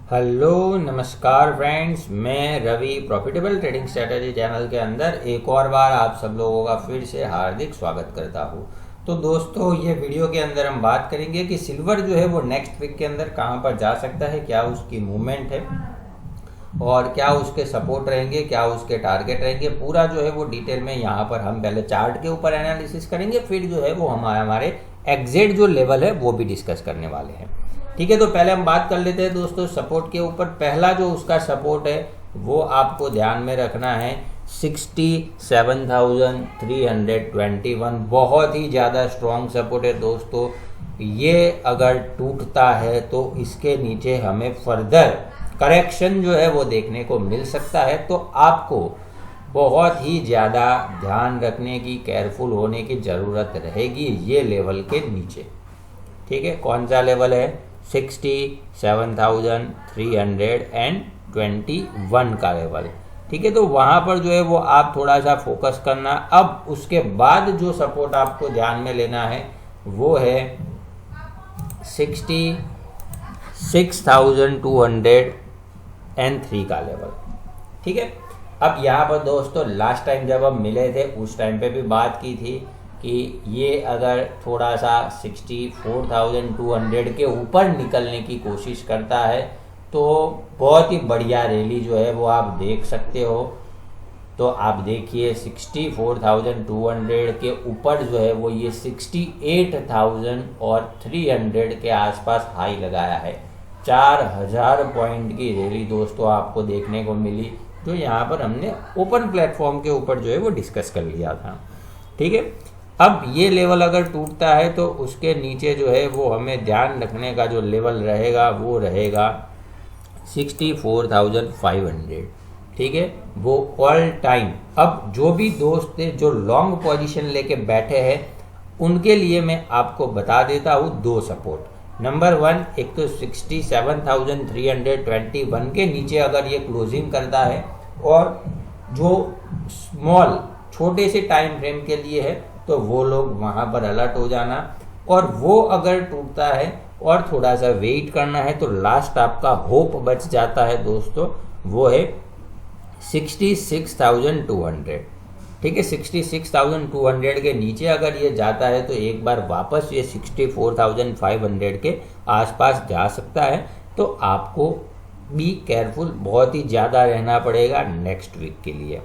Hello नमस्कार friends, मैं Ravi profitable trading strategy channel के अंदर एक और बार आप सब लोगों का फिर से हार्दिक स्वागत करता हूं। तो दोस्तों, ये वीडियो के अंदर हम बात करेंगे कि सिल्वर जो है वो नेक्स्ट वीक के अंदर कहां पर जा सकता है, क्या उसकी मूवमेंट है और क्या उसके सपोर्ट रहेंगे, क्या उसके टारगेट रहेंगे। पूरा जो है वो डिटेल में यहाँ पर हम पहले चार्ट के ऊपर एनालिसिस करेंगे, फिर जो है वो हमारे एग्जैक्ट जो लेवल है वो भी डिस्कस करने वाले हैं। ठीक है, तो पहले हम बात कर लेते हैं दोस्तों सपोर्ट के ऊपर। पहला जो उसका सपोर्ट है वो आपको ध्यान में रखना है 67,321। बहुत ही ज़्यादा स्ट्रॉन्ग सपोर्ट है दोस्तों। ये अगर टूटता है तो इसके नीचे हमें फर्दर करेक्शन जो है वो देखने को मिल सकता है। तो आपको बहुत ही ज़्यादा ध्यान रखने की, केयरफुल होने की ज़रूरत रहेगी ये लेवल के नीचे। ठीक है, कौन सा लेवल है? 67,321 का लेवल। ठीक है, तो वहाँ पर जो है वो आप थोड़ा सा फोकस करना। अब उसके बाद जो सपोर्ट आपको ध्यान में लेना है वो है 66,203 का लेवल। ठीक है, अब यहाँ पर दोस्तों लास्ट टाइम जब हम मिले थे उस टाइम पे भी बात की थी कि ये अगर थोड़ा सा 64,200 के ऊपर निकलने की कोशिश करता है तो बहुत ही बढ़िया रैली जो है वो आप देख सकते हो। तो आप देखिए 64,200 के ऊपर जो है वो ये 68,300 के आसपास हाई लगाया है। 4,000 पॉइंट की रैली दोस्तों आपको देखने को मिली, जो यहाँ पर हमने ओपन प्लेटफॉर्म के ऊपर जो है वो डिस्कस कर लिया था। ठीक है, अब ये लेवल अगर टूटता है तो उसके नीचे जो है वो हमें ध्यान रखने का जो लेवल रहेगा वो रहेगा 64,500। ठीक है, वो ऑल टाइम। अब जो भी दोस्त थे जो लॉन्ग पोजीशन लेके बैठे हैं उनके लिए मैं आपको बता देता हूँ दो सपोर्ट। नंबर 1, एक तो 67,321 के नीचे अगर ये क्लोजिंग करता है और जो स्मॉल छोटे से टाइम फ्रेम के लिए है तो वो लोग वहाँ पर अलर्ट हो जाना। और वो अगर टूटता है और थोड़ा सा वेट करना है तो लास्ट आपका होप बच जाता है दोस्तों, वो है 66,200। ठीक है, 66,200 के नीचे अगर ये जाता है तो एक बार वापस ये 64,500 के आसपास जा सकता है। तो आपको बी केयरफुल, बहुत ही ज़्यादा रहना पड़ेगा नेक्स्ट वीक के लिए।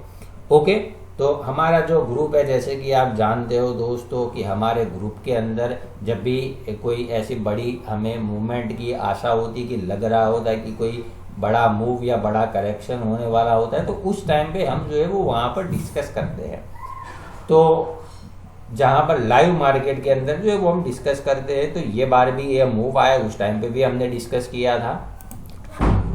ओके, तो हमारा जो ग्रुप है, जैसे कि आप जानते हो दोस्तों कि हमारे ग्रुप के अंदर जब भी कोई ऐसी बड़ी हमें मूवमेंट की आशा होती, कि लग रहा होता है कि कोई बड़ा मूव या बड़ा करेक्शन होने वाला होता है, तो उस टाइम पे हम जो है वो वहाँ पर डिस्कस करते हैं। तो जहाँ पर लाइव मार्केट के अंदर जो है वो हम डिस्कस करते हैं। तो ये बार भी ये मूव आया, उस टाइम पे भी हमने डिस्कस किया था।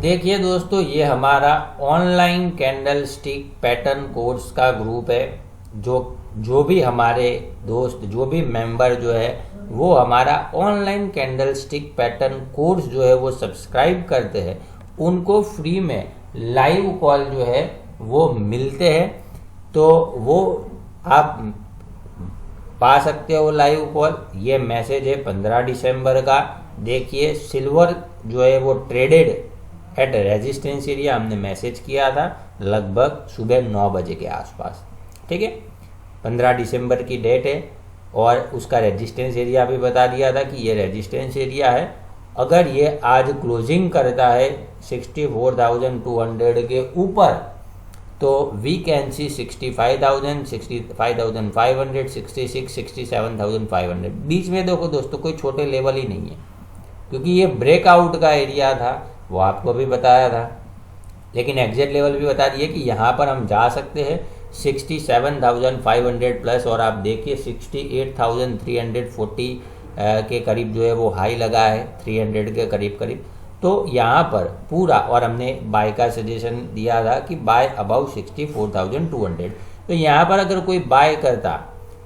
देखिए दोस्तों, ये हमारा online candle stick pattern course का ग्रुप है। जो भी हमारे दोस्त, जो भी मेंबर जो है वो हमारा online candle stick pattern course जो है वो सब्सक्राइब करते हैं, उनको फ्री में लाइव कॉल जो है वो मिलते हैं। तो वो आप पा सकते हो लाइव कॉल। ये मैसेज है 15 दिसंबर का। देखिए, सिल्वर जो है वो ट्रेडेड एट रेजिस्टेंस एरिया, हमने मैसेज किया था लगभग सुबह 9 बजे के आसपास। ठीक है, 15 दिसंबर की डेट है और उसका रेजिस्टेंस एरिया भी बता दिया था कि ये रेजिस्टेंस एरिया है। अगर ये आज क्लोजिंग करता है 64,200 के ऊपर तो वी कैन सी 65,000, 65,500, 66, 67,500। बीच में देखो दोस्तों कोई छोटे लेवल ही नहीं है, क्योंकि ये ब्रेकआउट का एरिया था, वो आपको भी बताया था। लेकिन एग्जैक्ट लेवल भी बता दिए कि यहाँ पर हम जा सकते हैं 67,500 प्लस। और आप देखिए 68,340 के करीब जो है वो हाई लगा है, 300 के करीब। तो यहाँ पर पूरा, और हमने बाय का सजेशन दिया था कि बाय अबाउट 64,200। तो यहाँ पर अगर कोई बाय करता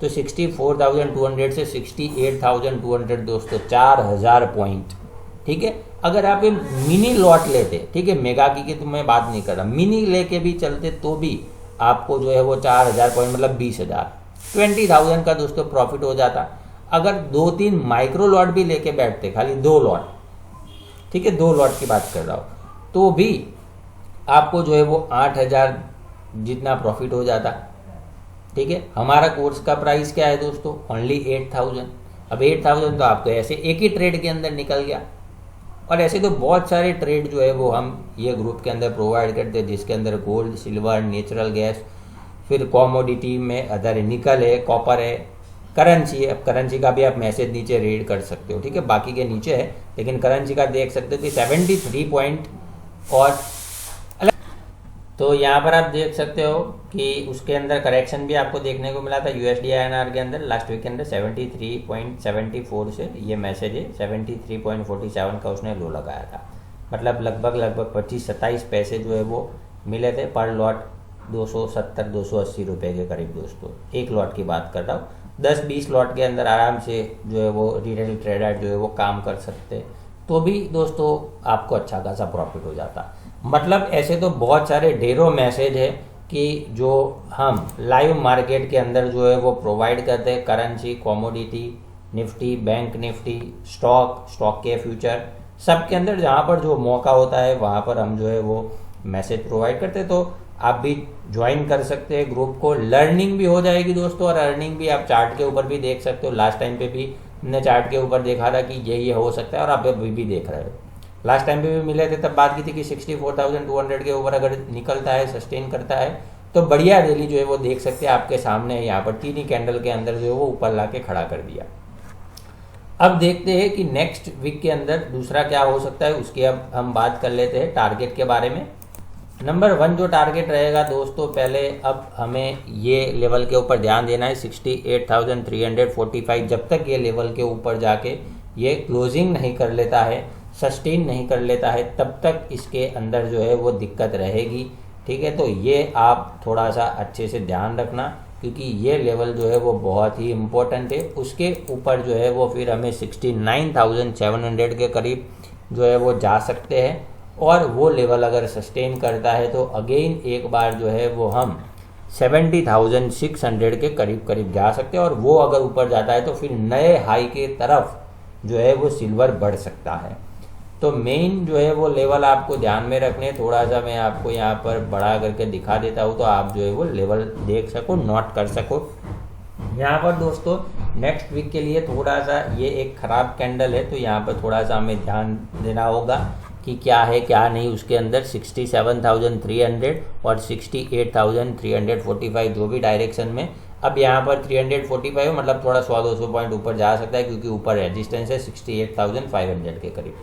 तो 64,200 से 68,200 दोस्तों 4,000 पॉइंट। ठीक है, अगर आप मिनी लॉट लेते, ठीक है, मेगा की तो मैं बात नहीं कर रहा, मिनी लेके भी चलते तो भी आपको जो है वो 4,000 पॉइंट मतलब 20,000, 20,000 का दोस्तों प्रॉफिट हो जाता। अगर 2-3 माइक्रो लॉट भी लेके बैठते, खाली 2 लॉट, ठीक है, 2 लॉट की बात कर रहा हूँ, तो भी आपको जो है वो 8,000 जितना प्रॉफिट हो जाता। ठीक है, हमारा कोर्स का प्राइस क्या है दोस्तों, ओनली 8,000। अब 8,000 तो आपको ऐसे एक ही ट्रेड के अंदर निकल गया। और ऐसे तो बहुत सारे ट्रेड जो है वो हम ये ग्रुप के अंदर प्रोवाइड करते हैं, जिसके अंदर गोल्ड, सिल्वर, नेचुरल गैस, फिर कॉमोडिटी में अदर निकल है, कॉपर है, करेंसी है। अब करेंसी का भी आप मैसेज नीचे रीड कर सकते हो, ठीक है, बाकी के नीचे है, लेकिन करेंसी का देख सकते हो कि 73 पॉइंट और तो यहाँ पर आप देख सकते हो कि उसके अंदर करेक्शन भी आपको देखने को मिला था यूएसडी INR के अंदर लास्ट वीक के अंदर 73.74 से ये मैसेज है 73.47 का उसने लो लगाया था। मतलब लगभग 25-27 पैसे जो है वो मिले थे पर लॉट, 270-280 रुपये के करीब दोस्तों, एक लॉट की बात कर रहा हूँ। 10-20 लॉट के अंदर आराम से जो है वो रिटेल ट्रेडर जो है वो काम कर सकते, तो भी दोस्तों आपको अच्छा खासा प्रॉफिट हो जाता। मतलब ऐसे तो बहुत सारे ढेरों मैसेज है कि जो हम लाइव मार्केट के अंदर जो है वो प्रोवाइड करते हैं, currency, commodity, Nifty, bank Nifty, stock के फ्यूचर, सब के अंदर जहाँ पर जो मौका होता है वहाँ पर हम जो है वो मैसेज प्रोवाइड करते हैं। तो आप भी ज्वाइन कर सकते हैं ग्रुप को, लर्निंग भी हो जाएगी दोस्तों, और अर्निंग भी आप चार्ट के ऊपर भी देख सकते हो। लास्ट टाइम पे भी हमने चार्ट के ऊपर देखा था कि ये हो सकता है, और आप अभी भी देख रहे हो। लास्ट टाइम पे भी मिले थे, तब बात की थी कि 64,200 के ऊपर अगर निकलता है, सस्टेन करता है, तो बढ़िया रैली जो है वो देख सकते हैं। आपके सामने है, यहाँ पर 3 ही कैंडल के अंदर जो है वो ऊपर ला के खड़ा कर दिया। अब देखते हैं कि नेक्स्ट वीक के अंदर दूसरा क्या हो सकता है, उसकी अब हम बात कर लेते हैं टारगेट के बारे में। नंबर 1 जो टारगेट रहेगा दोस्तों, पहले अब हमें ये लेवल के ऊपर ध्यान देना है 68,345। जब तक ये लेवल के ऊपर जाके ये क्लोजिंग नहीं कर लेता है, सस्टेन नहीं कर लेता है, तब तक इसके अंदर जो है वो दिक्कत रहेगी। ठीक है, तो ये आप थोड़ा सा अच्छे से ध्यान रखना, क्योंकि ये लेवल जो है वो बहुत ही इम्पोर्टेंट है। उसके ऊपर जो है वो फिर हमें 69,700 के करीब जो है वो जा सकते हैं, और वो लेवल अगर सस्टेन करता है तो अगेन एक बार जो है वो हम 70,600 के करीब जा सकते हैं। और वो अगर ऊपर जाता है तो फिर नए हाई के तरफ जो है वो सिल्वर बढ़ सकता है। तो मेन जो है वो लेवल आपको ध्यान में रखने, थोड़ा सा मैं आपको यहाँ पर बड़ा करके दिखा देता हूँ, तो आप जो है वो लेवल देख सको, नोट कर सको। यहाँ पर दोस्तों नेक्स्ट वीक के लिए थोड़ा सा ये एक खराब कैंडल है, तो यहाँ पर थोड़ा सा हमें ध्यान देना होगा कि क्या है क्या नहीं। उसके अंदर 67,300 और 68,345 जो भी डायरेक्शन में, अब यहाँ पर 345 मतलब थोड़ा 100-200 पॉइंट ऊपर जा सकता है, क्योंकि ऊपर रेजिस्टेंस है 68,500 के करीब।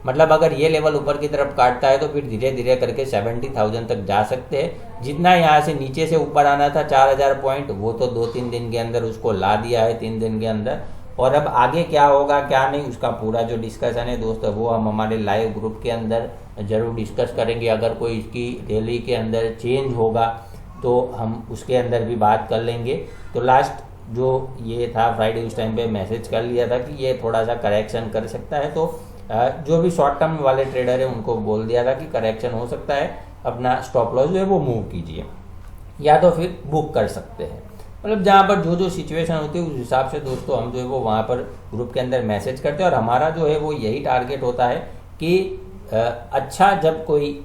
मतलब अगर ये लेवल ऊपर की तरफ काटता है तो फिर धीरे धीरे करके 70,000 तक जा सकते हैं। जितना यहाँ से नीचे से ऊपर आना था 4,000 पॉइंट, वो तो 2-3 दिन के अंदर उसको ला दिया है, 3 दिन के अंदर। और अब आगे क्या होगा क्या नहीं, उसका पूरा जो डिस्कशन है दोस्तों वो हम हमारे लाइव ग्रुप के अंदर ज़रूर डिस्कस करेंगे। अगर कोई इसकी रैली के अंदर चेंज होगा तो हम उसके अंदर भी बात कर लेंगे। तो लास्ट जो ये था फ्राइडे, उस टाइम पे मैसेज कर लिया था कि ये थोड़ा सा करेक्शन कर सकता है। तो जो भी शॉर्ट टर्म वाले ट्रेडर है उनको बोल दिया था कि करेक्शन हो सकता है, अपना स्टॉप लॉस जो है वो मूव कीजिए, या तो फिर बुक कर सकते हैं। मतलब जहाँ पर जो सिचुएशन होती है उस हिसाब से दोस्तों हम जो है वो वहाँ पर ग्रुप के अंदर मैसेज करते हैं। और हमारा जो है वो यही टारगेट होता है कि अच्छा जब कोई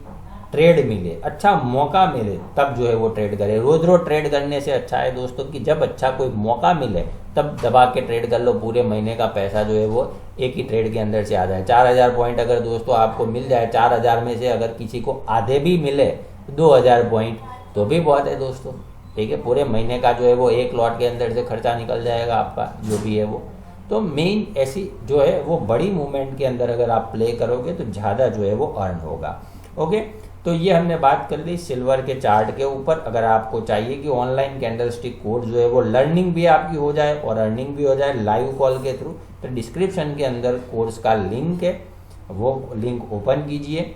ट्रेड मिले, अच्छा मौका मिले, तब जो है वो ट्रेड करे। रोज ट्रेड करने से अच्छा है दोस्तों कि जब अच्छा कोई मौका मिले तब दबा के ट्रेड कर लो, पूरे महीने का पैसा जो है वो एक ही ट्रेड के अंदर से आ जाए। 4,000 पॉइंट अगर दोस्तों आपको मिल जाए, 4,000 में से अगर किसी को आधे भी मिले 2,000 पॉइंट तो भी बहुत है दोस्तों। ठीक है, पूरे महीने का जो है वो एक लॉट के अंदर से खर्चा निकल जाएगा आपका, जो भी है वो। तो मेन ऐसी जो है वो बड़ी मूवमेंट के अंदर अगर आप प्ले करोगे तो ज़्यादा जो है वो अर्न होगा। ओके, तो ये हमने बात कर ली सिल्वर के चार्ट के ऊपर। अगर आपको चाहिए कि ऑनलाइन कैंडलस्टिक कोड जो है वो लर्निंग भी आपकी हो जाए और अर्निंग भी हो जाए लाइव कॉल के थ्रू, तो डिस्क्रिप्शन के अंदर कोर्स का लिंक है, वो लिंक ओपन कीजिए,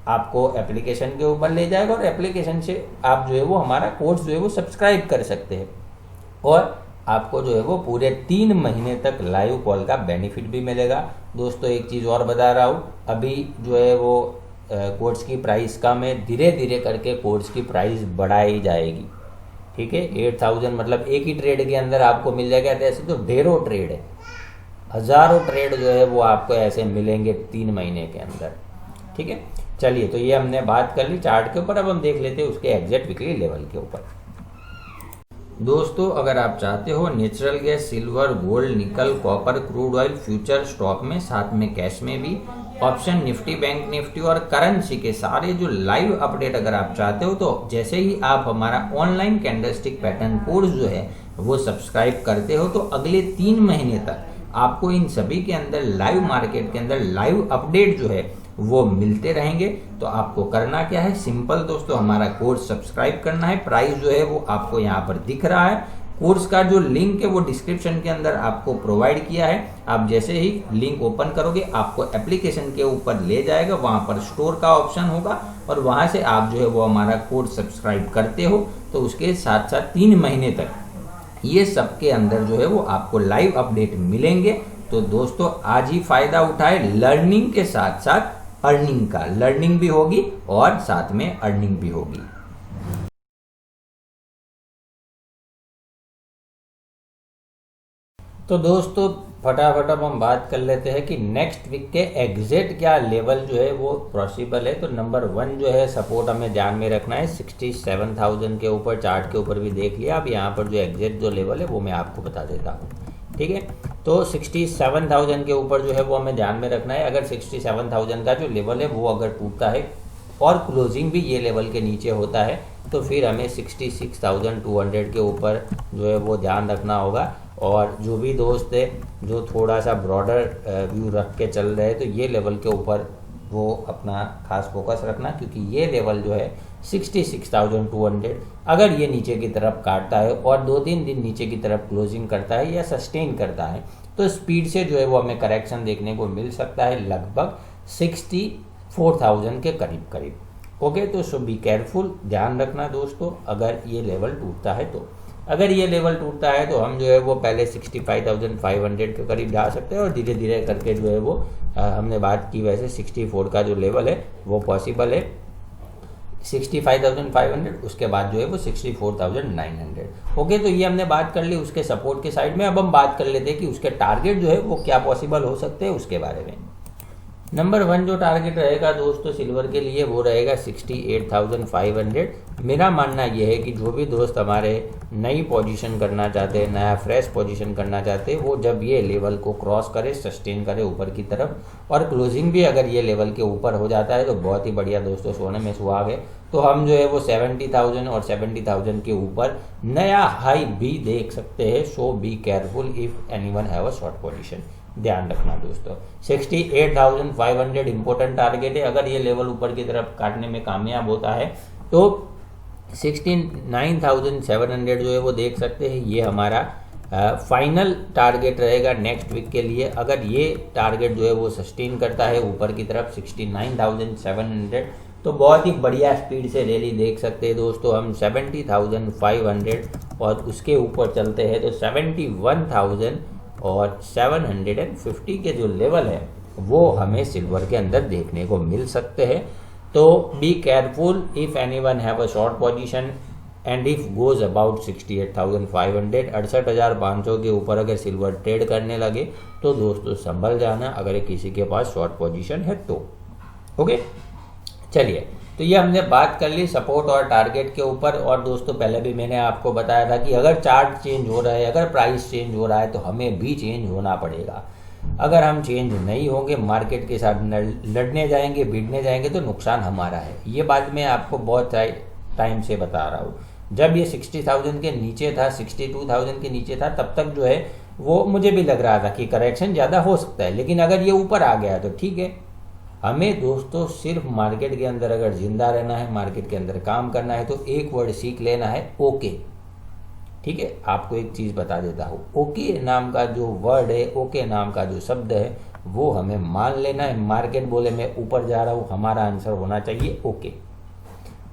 आपको एप्लीकेशन के ऊपर ले जाएगा, और एप्लीकेशन से आप जो है वो हमारा कोर्स जो है वो सब्सक्राइब कर सकते हैं। और आपको जो है वो पूरे 3 महीने तक लाइव कॉल का बेनिफिट भी मिलेगा। दोस्तों एक चीज़ और बता रहा हूँ, अभी जो है वो कोर्स की प्राइस का में धीरे धीरे करके कोर्स की प्राइस बढ़ाई जाएगी। ठीक है, 8,000 मतलब एक ही ट्रेड के अंदर आपको मिल जाएगा। ऐसे तो ढेरों ट्रेड है, हज़ारों ट्रेड जो है वो आपको ऐसे मिलेंगे 3 महीने के अंदर। ठीक है, चलिए, तो ये हमने बात कर ली चार्ट के ऊपर। अब हम देख लेते हैं उसके एग्जैक्ट वीकली लेवल के ऊपर। दोस्तों, अगर आप चाहते हो नेचुरल गैस, सिल्वर, गोल्ड, निकल, copper, crude oil future stock में, साथ में कैश में भी, ऑप्शन, निफ्टी, बैंक निफ्टी और करेंसी के सारे जो लाइव अपडेट अगर आप चाहते हो, तो जैसे ही आप हमारा ऑनलाइन कैंडलस्टिक पैटर्न कोर्स जो है वो सब्सक्राइब करते हो, तो अगले 3 महीने तक आपको इन सभी के अंदर लाइव मार्केट के अंदर लाइव अपडेट जो है वो मिलते रहेंगे। तो आपको करना क्या है, सिंपल दोस्तों, हमारा कोर्स सब्सक्राइब करना है। प्राइस जो है वो आपको यहाँ पर दिख रहा है। कोर्स का जो लिंक है वो डिस्क्रिप्शन के अंदर आपको प्रोवाइड किया है। आप जैसे ही लिंक ओपन करोगे आपको एप्लीकेशन के ऊपर ले जाएगा, वहां पर स्टोर का ऑप्शन होगा और वहां से आप जो है वो हमारा कोर्स सब्सक्राइब करते हो, तो उसके साथ साथ 3 महीने तक ये सबके अंदर जो है वो आपको लाइव अपडेट मिलेंगे। तो दोस्तों, आज ही फायदा उठाए, लर्निंग के साथ साथ अर्निंग का, लर्निंग भी होगी और साथ में अर्निंग भी होगी। तो दोस्तों, फटाफट अब हम बात कर लेते हैं कि नेक्स्ट वीक के एग्जैक्ट क्या लेवल जो है वो पॉसिबल है। तो नंबर 1 जो है सपोर्ट हमें ध्यान में रखना है 67,000 के ऊपर। चार्ट के ऊपर भी देख लिया। अब यहाँ पर जो एग्जैक्ट जो लेवल है वो मैं आपको बता देता हूँ, ठीक है। तो 67,000 के ऊपर जो है वो हमें ध्यान में रखना है। अगर 67,000 का जो लेवल है वो अगर टूटता है और क्लोजिंग भी ये लेवल के नीचे होता है, तो फिर हमें 66,200 के ऊपर जो है वो ध्यान रखना होगा। और जो भी दोस्त है जो थोड़ा सा ब्रॉडर व्यू रख के चल रहे हैं, तो ये लेवल के ऊपर वो अपना खास फोकस रखना, क्योंकि ये लेवल जो है 66,200 अगर ये नीचे की तरफ काटता है और 2-3 दिन नीचे की तरफ क्लोजिंग करता है या सस्टेन करता है, तो स्पीड से जो है वो हमें करेक्शन देखने को मिल सकता है लगभग 64,000 के करीब। ओके, तो सो बी केयरफुल, ध्यान रखना दोस्तों अगर ये लेवल टूटता है तो। अगर ये लेवल टूटता है तो हम जो है वो पहले 65,500 के करीब जा सकते हैं और धीरे धीरे करके जो है वो हमने बात की वैसे 64 का जो लेवल है वो पॉसिबल है। 65,500, उसके बाद जो है वो 64,900। ओके, तो ये हमने बात कर ली उसके सपोर्ट के साइड में। अब हम बात कर लेते हैं कि उसके टारगेट जो है वो क्या पॉसिबल हो सकते हैं उसके बारे में। नंबर 1 जो टारगेट रहेगा दोस्तों सिल्वर के लिए वो रहेगा 68,500। मेरा मानना यह है कि जो भी दोस्त हमारे नई पोजीशन करना चाहते हैं, नया फ्रेश पोजीशन करना चाहते हैं, वो जब ये लेवल को क्रॉस करे, सस्टेन करे ऊपर की तरफ और क्लोजिंग भी अगर ये लेवल के ऊपर हो जाता है तो बहुत ही बढ़िया दोस्तों, सोने में सुहाग है। तो हम जो है वो 70,000 और 70,000 के ऊपर नया हाई भी देख सकते हैं। So be careful if anyone have a short position, ध्यान रखना दोस्तों। 68,500 इंपॉर्टेंट टारगेट है। अगर ये लेवल ऊपर की तरफ काटने में कामयाब होता है तो 69,700 जो है वो देख सकते हैं। ये हमारा फाइनल टारगेट रहेगा नेक्स्ट वीक के लिए। अगर ये टारगेट जो है वो सस्टेन करता है ऊपर की तरफ 69,700, तो बहुत ही बढ़िया स्पीड से रैली देख सकते हैं दोस्तों हम। 70,500 और उसके ऊपर चलते हैं तो 71,000 और 750 के जो लेवल है वो हमें सिल्वर के अंदर देखने को मिल सकते हैं। तो B careful if anyone have a short position and if goes about 68,500, 68,500 के ऊपर अगर सिल्वर ट्रेड करने लगे तो दोस्तों संभल जाना अगर किसी के पास शॉर्ट पोजीशन है तो। ओके, चलिए, तो ये हमने बात कर ली सपोर्ट और टारगेट के ऊपर। और दोस्तों पहले भी मैंने आपको बताया था कि अगर चार्ट चेंज हो रहा है, अगर प्राइस चेंज हो रहा है तो हमें भी चेंज होना पड़ेगा। अगर हम चेंज नहीं होंगे, मार्केट के साथ लड़ने जाएंगे, भिड़ने जाएंगे तो नुकसान हमारा है। ये बात मैं आपको बहुत टाइम से बता रहा हूँ। जब ये 60,000 के नीचे था, 62,000 के नीचे था, तब तक जो है वो मुझे भी लग रहा था कि करेक्शन ज़्यादा हो सकता है। लेकिन अगर ये ऊपर आ गया तो ठीक है। हमें दोस्तों सिर्फ मार्केट के अंदर अगर जिंदा रहना है, मार्केट के अंदर काम करना है, तो एक वर्ड सीख लेना है, ओके। ठीक है, आपको एक चीज़ बता देता हूँ, ओके नाम का जो वर्ड है, ओके नाम का जो शब्द है, वो हमें मान लेना है। मार्केट बोले मैं ऊपर जा रहा हूँ, हमारा आंसर होना चाहिए ओके।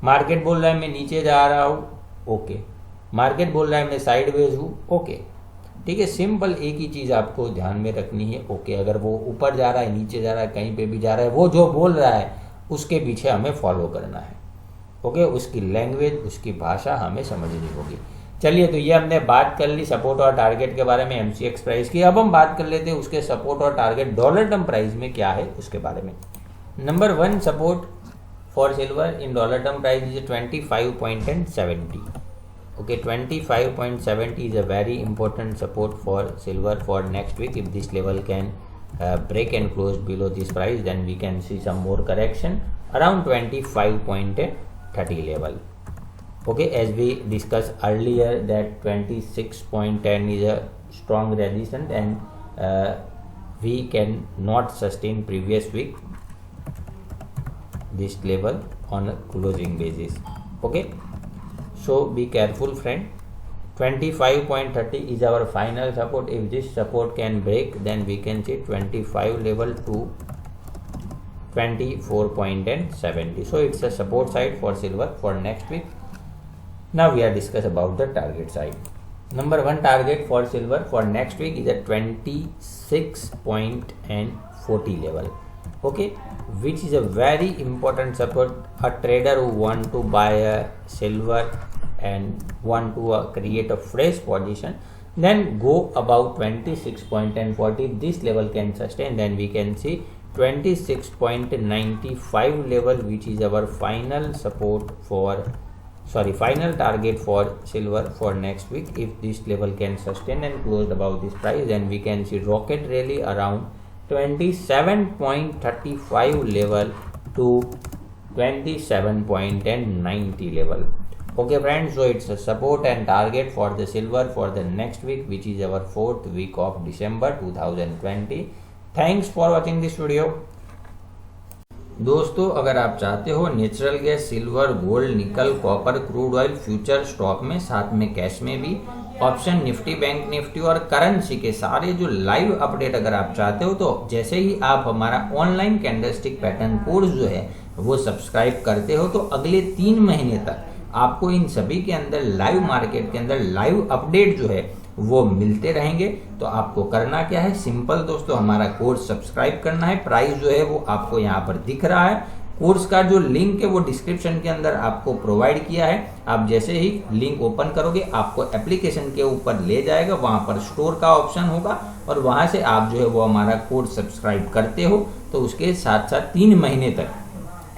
मार्केट बोल रहा है मैं नीचे जा रहा हूँ, ओके। मार्केट बोल रहा है मैं साइडवेज हूँ, ओके। ठीक है, सिंपल एक ही चीज़ आपको ध्यान में रखनी है, ओके। अगर वो ऊपर जा रहा है, नीचे जा रहा है, कहीं पे भी जा रहा है, वो जो बोल रहा है उसके पीछे हमें फॉलो करना है। ओके, उसकी लैंग्वेज, उसकी भाषा हमें समझनी होगी। चलिए, तो ये हमने बात कर ली सपोर्ट और टारगेट के बारे में, MCX प्राइस की। अब हम बात कर लेते हैं उसके सपोर्ट और टारगेट डॉलर टर्म प्राइस में क्या है उसके बारे में। Number 1 support for silver in dollar term price is 25.70. Okay, 25.70 is a very important support for silver for next week. If this level can break and close below this price, then we can see some more correction around 25.30 level. Okay, as we discussed earlier that 26.10 is a strong resistance, and we can not sustain previous week this level on a closing basis. Okay, so be careful friend. 25.30 is our final support. If this support can break, then we can see 25 level to 24.70. so it's a support side for silver for next week. Now we are discuss about the target side. Number one target for silver for next week is at 26.40 level. Okay, which is a very important support. A trader who want to buy a silver and want to create a fresh position, then go about 26.40. If this level can sustain, then we can see 26.95 level, which is our final support for final target for silver for next week. If this level can sustain and close above this price, then we can see rocket rally around 27.35 level to 27.90 level. Okay friends, so it's a support and target for the silver for the next week, which is our 4th week of December 2020. Thanks for watching this video. दोस्तों, अगर आप चाहते हो natural gas, silver, gold, निकल, copper, crude oil future stock में, साथ में cash में भी, ऑप्शन, निफ्टी, बैंक निफ्टी और करेंसी के सारे जो लाइव अपडेट अगर आप चाहते हो, तो जैसे ही आप हमारा ऑनलाइन कैंडलस्टिक पैटर्न कोर्स जो है वो सब्सक्राइब करते हो, तो अगले 3 महीने तक आपको इन सभी के अंदर लाइव मार्केट के अंदर लाइव अपडेट जो है वो मिलते रहेंगे। तो आपको करना क्या है, सिंपल दोस्तों, हमारा कोर्स सब्सक्राइब करना है। प्राइस जो है वो आपको यहाँ पर दिख रहा है। कोर्स का जो लिंक है वो डिस्क्रिप्शन के अंदर आपको प्रोवाइड किया है। आप जैसे ही लिंक ओपन करोगे, आपको एप्लीकेशन के ऊपर ले जाएगा, वहां पर स्टोर का ऑप्शन होगा और वहां से आप जो है वो हमारा कोर्स सब्सक्राइब करते हो, तो उसके साथ साथ 3 महीने तक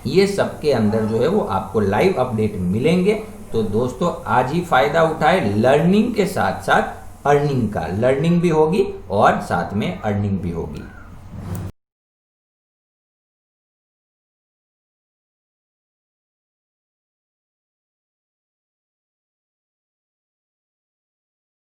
ये सबके अंदर जो है वो आपको लाइव अपडेट मिलेंगे। तो दोस्तों, आज ही फायदा उठाए, लर्निंग के साथ साथ अर्निंग का, लर्निंग भी होगी और साथ में अर्निंग भी होगी।